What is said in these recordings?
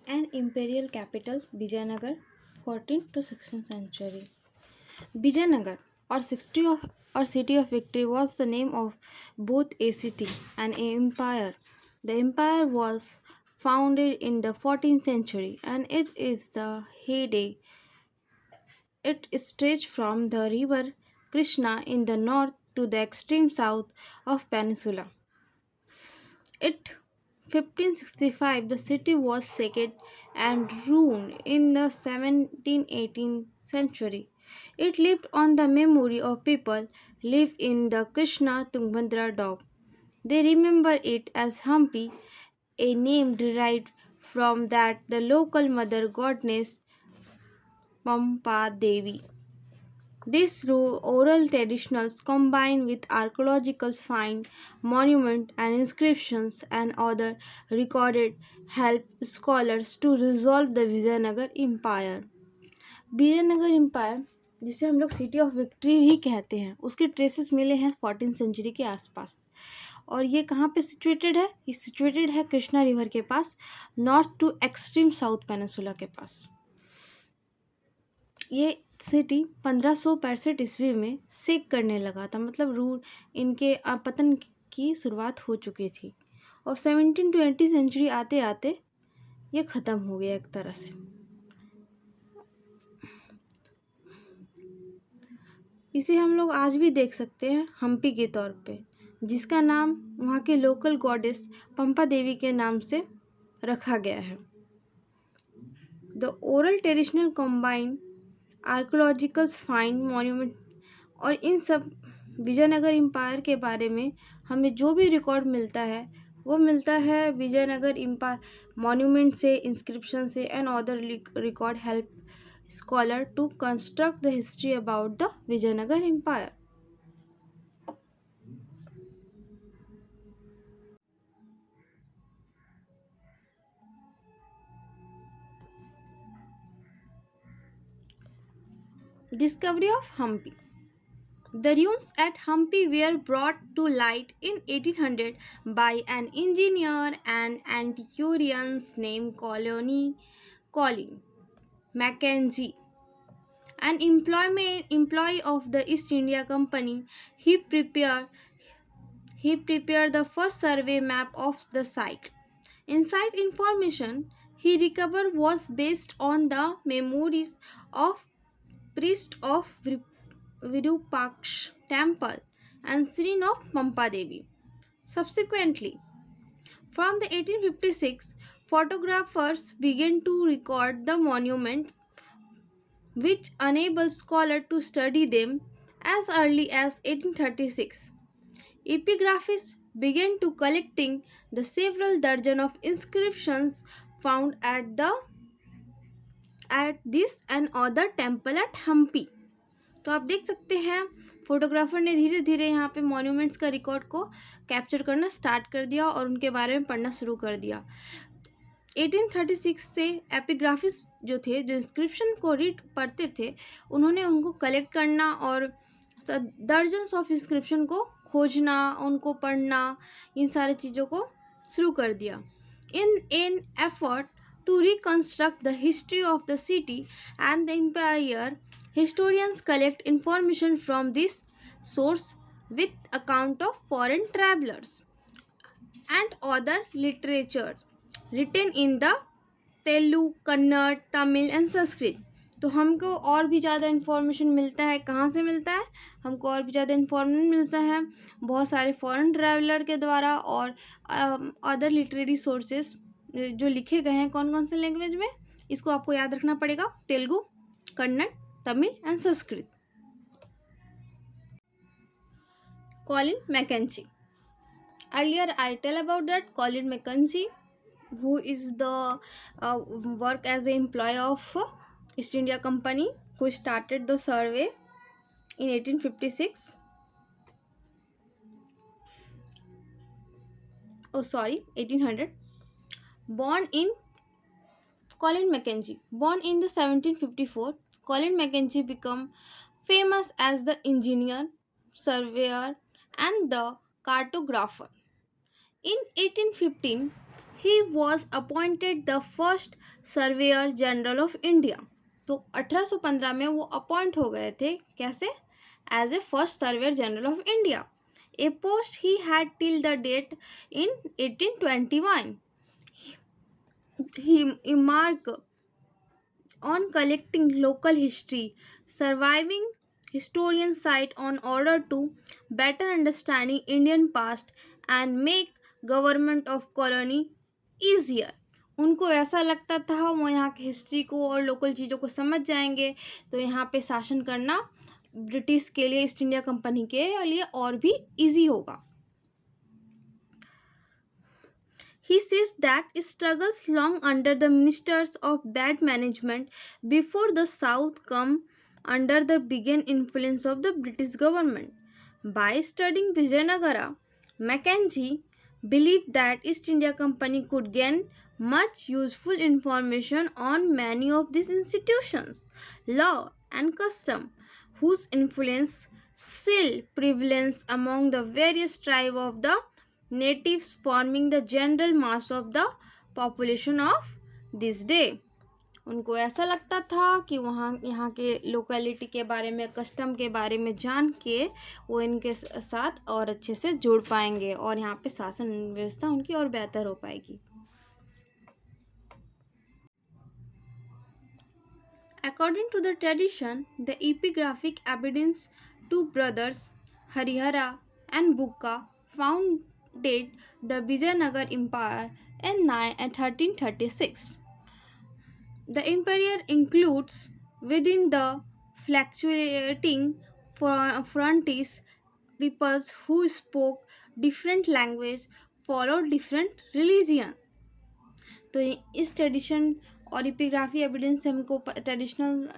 and imperial capital Vijayanagar, 14th to 16th century. Vijayanagar or city of victory was the name of both a city and an empire. The empire was founded in the 14th century and it is the heyday. It stretched from the river Krishna in the north to the extreme south of peninsula. It 1565 the city was sacked and ruined in the 17th-18th century. It lived on the memory of people lived in the Krishna Tungbhadra dam. They remember it as Hampi, a name derived from that the local mother goddess Pampa Devi. These oral traditions combined with archaeological finds, monuments and inscriptions and other recorded help scholars to resolve the Vijayanagar Empire. Vijayanagar empire जिसे हम लोग city of victory भी कहते हैं उसके traces मिले हैं 14th century के आसपास। और ये कहाँ पे सिचुएटेड है? ये सिचुएटेड है कृष्णा रिवर के पास, north to extreme south peninsula के पास। ये सिटी 1565 ईस्वी में सेक करने लगा था, मतलब रूल इनके पतन की शुरुआत हो चुकी थी और 17 to 18 सेंचुरी आते आते ये ख़त्म हो गया एक तरह से। इसे हम लोग आज भी देख सकते हैं हम्पी के तौर पे, जिसका नाम वहाँ के लोकल गॉडेस पंपा देवी के नाम से रखा गया है। The oral traditional combine archaeological find monument और इन सब विजयनगर एम्पायर के बारे में हमें जो भी रिकॉर्ड मिलता है वो मिलता है विजयनगर एम्पायर मॉन्यूमेंट से, इंस्क्रिप्शन से and other record help scholar to construct the history about the Vijayanagar Empire. Discovery of Hampi. The ruins at Hampi were brought to light in 1800 by an engineer and antiquarian named Colin Mackenzie. An employee of the East India Company, he prepared the first survey map of the site. Inside information he recovered was based on the memories of priest of Virupaksha temple and Srin of Pampa Devi. Subsequently, from the 1856, photographers began to record the monument, which enabled scholars to study them as early as 1836. Epigraphists began to collecting the several dozen of inscriptions found at this and other temple at Hampi. तो आप देख सकते हैं photographer ने धीरे धीरे यहाँ पे मॉन्यूमेंट्स का रिकॉर्ड को कैप्चर करना स्टार्ट कर दिया और उनके बारे में पढ़ना शुरू कर दिया। 1836 से एपिग्राफिस्ट जो थे, जो इंस्क्रिप्शन को रीड पढ़ते थे, उन्होंने उनको कलेक्ट करना और दर्जन्स ऑफ इंस्क्रिप्शन को खोजना, उनको पढ़ना, इन सारी चीज़ों को शुरू कर दिया। In an effort to reconstruct the history of the city and the empire, historians collect information from this source with account of foreign travelers and other literature written in the Telugu, Kannada, Tamil and Sanskrit. तो हमको और भी ज़्यादा information मिलता है। कहाँ से मिलता है? हमको और भी ज़्यादा इन्फॉर्मेशन मिलता है बहुत सारे फॉरेन ट्रैवलर के द्वारा और अदर लिटरेरी सोर्सेस जो लिखे गए हैं कौन कौन से लैंग्वेज में, इसको आपको याद रखना पड़ेगा, Telugu, Kannada, Tamil and Sanskrit. Colin McKenzie, earlier I tell about that Colin Mackenzie, who is the work as an employee of East India Company, who started the survey in 1856. Oh sorry, 1800. Colin Mackenzie, born in the 1754, Colin Mackenzie became famous as the engineer, surveyor and the cartographer. In 1815, He was appointed the first surveyor general of India. तो 1815 में वो appoint हो गए थे, कैसे? As a first surveyor general of India, a post he had till the date in 1821. He marked on collecting local history, surviving historian site on order to better understanding Indian past and make government of colony easier. उनको ऐसा लगता था वो यहाँ की history को और local चीज़ों को समझ जाएंगे तो यहाँ पे शासन करना ब्रिटिश के लिए, ईस्ट इंडिया कंपनी के लिए और भी इजी होगा. He says that struggles long under the ministers of bad management before the South come under the began influence of the British government. By studying Vijayanagara, Mackenzie believed that East India Company could gain much useful information on many of these institutions, law and custom, whose influence still prevails among the various tribes of the natives forming the general mass of the population of this day. उनको ऐसा लगता था कि वहाँ यहाँ के locality के बारे में, कस्टम के बारे में जान के वो इनके साथ और अच्छे से जुड़ पाएंगे और यहाँ पे शासन व्यवस्था उनकी और बेहतर हो पाएगी. According to the tradition, the epigraphic evidence two brothers Harihara and Bukka founded the Vijayanagar Empire in 1336. The empire includes within the fluctuating frontiers peoples who spoke different language, followed different religion. तो इस tradition और epigraphy evidence से हमको traditional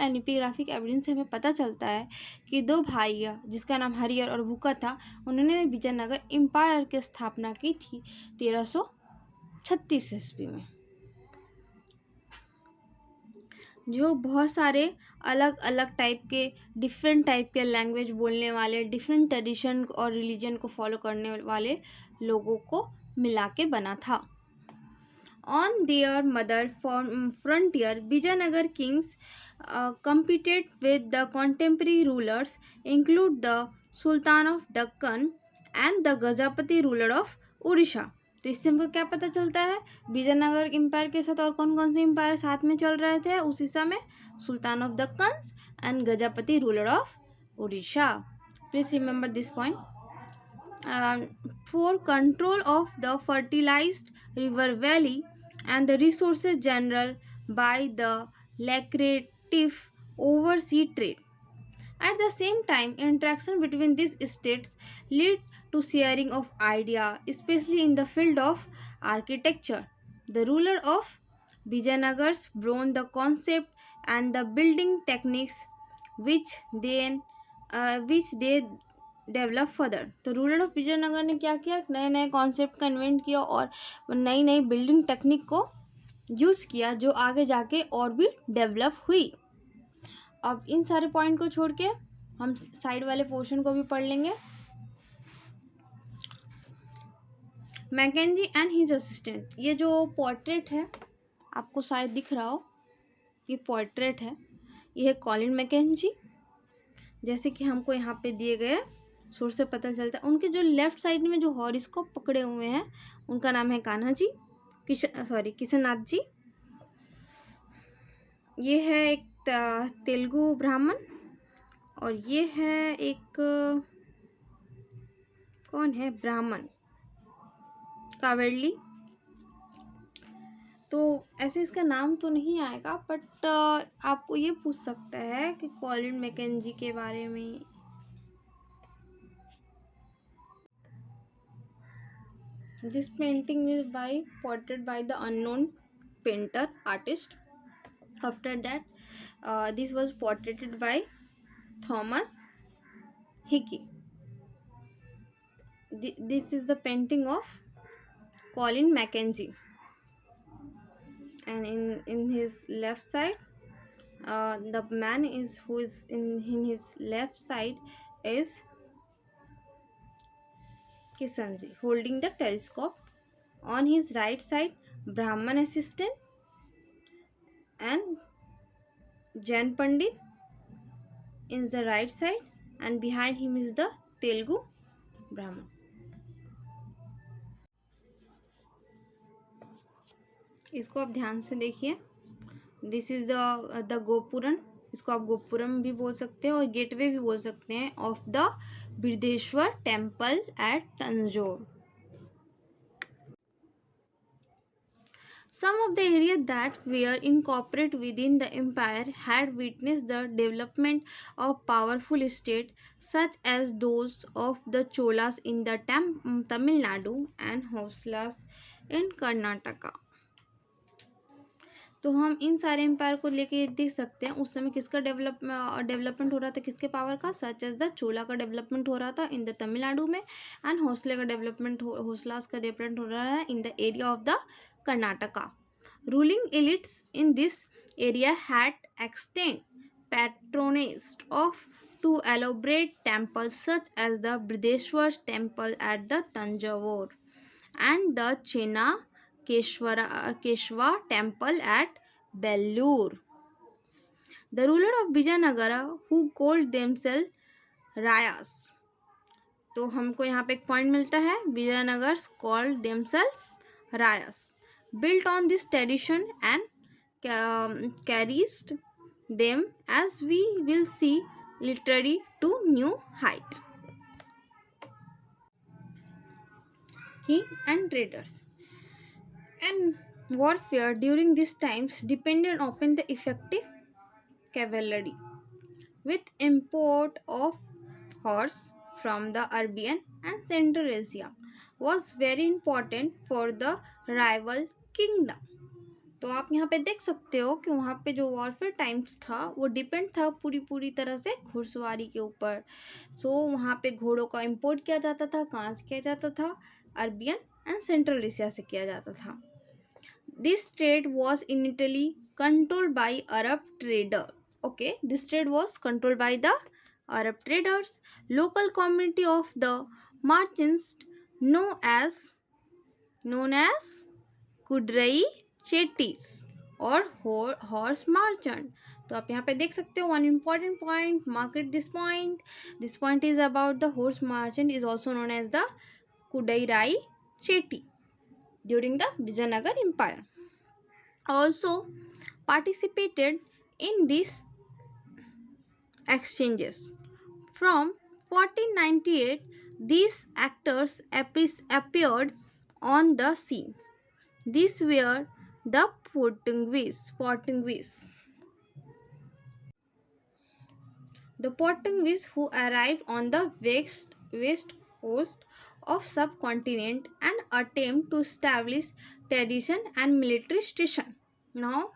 and इपिग्राफिक evidence से हमें पता चलता है कि दो भाई जिसका नाम हरिहर और भूका था, उन्होंने विजयनगर एम्पायर की स्थापना की थी 1336 ईस्वी में. जो बहुत सारे अलग अलग टाइप के, डिफरेंट टाइप के लैंग्वेज बोलने वाले, डिफरेंट ट्रेडिशन और रिलीजन को फॉलो करने वाले लोगों को मिला के बना था. On their mother frontier, Vijayanagar kings competed with the contemporary rulers, include the Sultan of Deccan and the Gajapati ruler of Odisha. तो इससे हमको क्या पता चलता है? विजयनगर एम्पायर के साथ और कौन कौन से एम्पायर साथ में चल रहे थे उसी समय? Sultan of Deccan and Gajapati ruler of Orissa. Please remember this point. For control of the fertilized river valley and the resources general by the lucrative overseas trade. At the same time, interaction between these states lead to sharing of idea, especially in the field of architecture. The ruler of Vijayanagar brought the concept and the building techniques which they develop further. तो ruler of Vijayanagar ने क्या किया? नए नए concept का invent किया और नई नई बिल्डिंग टेक्निक को यूज़ किया जो आगे जाके और भी डेवलप हुई. अब इन सारे पॉइंट को छोड़ के हम साइड वाले पोर्शन को भी पढ़ लेंगे. Mackenzie and his assistant. ये जो पोर्ट्रेट है आपको शायद दिख रहा हो, ये पोर्ट्रेट है, ये है कॉलिन मैकेंजी. जैसे कि हमको यहाँ पे दिए गए सोर्स से पता चलता है. उनके जो लेफ्ट साइड में जो हॉरिस को पकड़े हुए हैं उनका नाम है कान्हा जी, किशननाथ जी. ये है एक तेलुगु ब्राह्मण और ये है एक कौन है ब्राह्मण, कावेरली. तो ऐसे इसका नाम तो नहीं आएगा बट आपको ये पूछ सकता है कि कॉलिन मैकेंजी के बारे में. This painting is portrayed by the unknown painter artist. After that, this was portrayed by Thomas Hickey. This is the painting of Colin Mackenzie, and in his left side, the man who is in his left side is Kishanji holding the telescope. On his right side, Brahman assistant and Jain Pandit in the right side, and behind him is the Telugu Brahman. इसको आप ध्यान से देखिए. This is the gopuram. इसको आप गोपुरम भी बोल सकते हैं और गेटवे भी बोल सकते हैं of the Brihadeshwara temple at Tanjore. Some of the areas that were incorporated within the empire had witnessed the development of powerful states such as those of the Cholas in the Tamil Nadu and Hoslas in Karnataka. तो हम इन सारे empire को लेके देख सकते हैं उस समय किसका डेवलपमेंट हो रहा था, किसके पावर का. सच एज द चोला का डेवलपमेंट हो रहा था इन द तमिलनाडु में, एंड हौसले का डेवलपमेंट हौसलास का डेवलपमेंट हो रहा है in the area of the Karnataka. Ruling elites in this area had extend patronage of two elaborate temples such as the Brideshwar temple at the Tanjavur and the Chena Keshwa temple at Bellur. The ruler of Vijayanagara who called themselves Rayas. तो हमको यहाँ पे एक point मिलता है. Vijayanagar called themselves Rayas. Built on this tradition and carried them, as we will see, literally to new height. King and traders. And warfare during these times depended upon the effective cavalry, with import of horse from the Arabian and Central Asia was very important for the rival kingdom. तो आप यहाँ पे देख सकते हो कि वहाँ पे जो वॉरफेयर टाइम्स था वो डिपेंड था पूरी तरह से घुड़सवारी के ऊपर. सो वहाँ पे घोड़ों का इंपोर्ट किया जाता था. कहाँ से किया जाता था? अरबियन एंड सेंट्रल एशिया से किया जाता था. This trade was initially controlled by Arab trader. Okay, this trade was controlled by the Arab traders. Local community of the merchants known as Kudrai Chettis or horse merchant. तो आप यहाँ पे देख सकते हो one important point. Mark it this point. This point is about the horse merchant is also known as the Kudai Chetty during the Vijayanagar Empire. Also participated in this exchanges. From 1498, these actors appeared on the scene. These were the Portuguese. The Portuguese who arrived on the west coast of subcontinent and attempt to establish tradition and military station. Now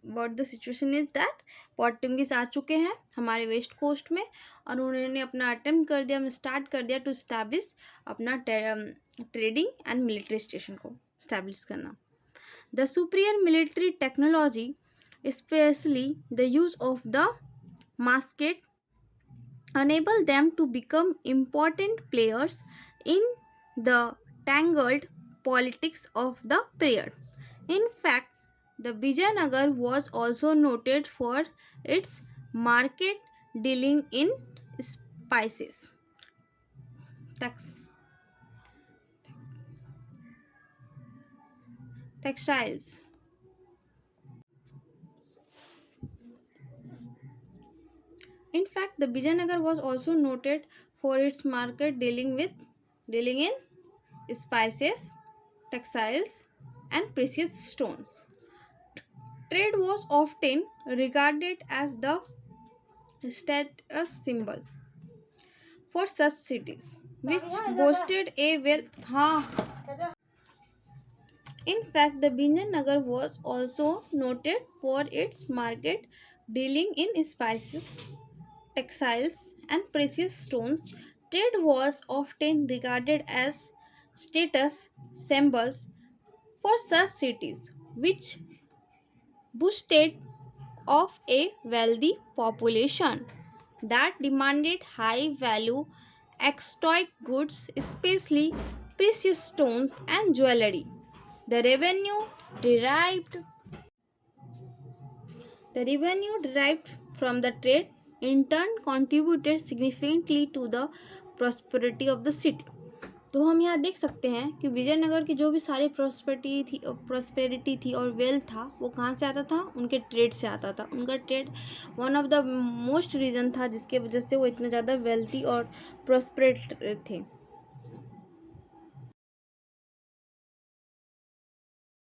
what the situation is that Portuguese आ चुके हैं हमारे west coast में और उन्होंने अपना attempt कर दिया, स्टार्ट कर दिया टू स्टैब्लिश अपना ट्रेडिंग एंड मिलिट्री स्टेशन को स्टैब्लिश करना. The superior military technology specially the use of the market enable them to become important players in the tangled politics of the period. In fact, the Vijayanagar was also noted for its market dealing in spices, textiles. In fact, the Vijayanagar was also noted for its market dealing in spices, textiles, and precious stones. Trade was often regarded as the status symbol for such cities, which boasted a wealth. In fact, the Vijayanagar was also noted for its market dealing in spices, textiles, and precious stones. Trade was often regarded as status symbols for such cities, which boasted of a wealthy population that demanded high value exotic goods, especially precious stones and jewelry. The revenue derived the revenue derived from the trade in turn contributed significantly to the prosperity of the city. तो हम यहाँ देख सकते हैं कि विजयनगर की जो भी सारी प्रॉस्पेरिटी थी और वेल्थ था वो कहाँ से आता था, उनके ट्रेड से आता था। उनका trade one of the most reason था जिसके वजह से वो इतने ज़्यादा वेल्थी और प्रॉस्पेरेट थे।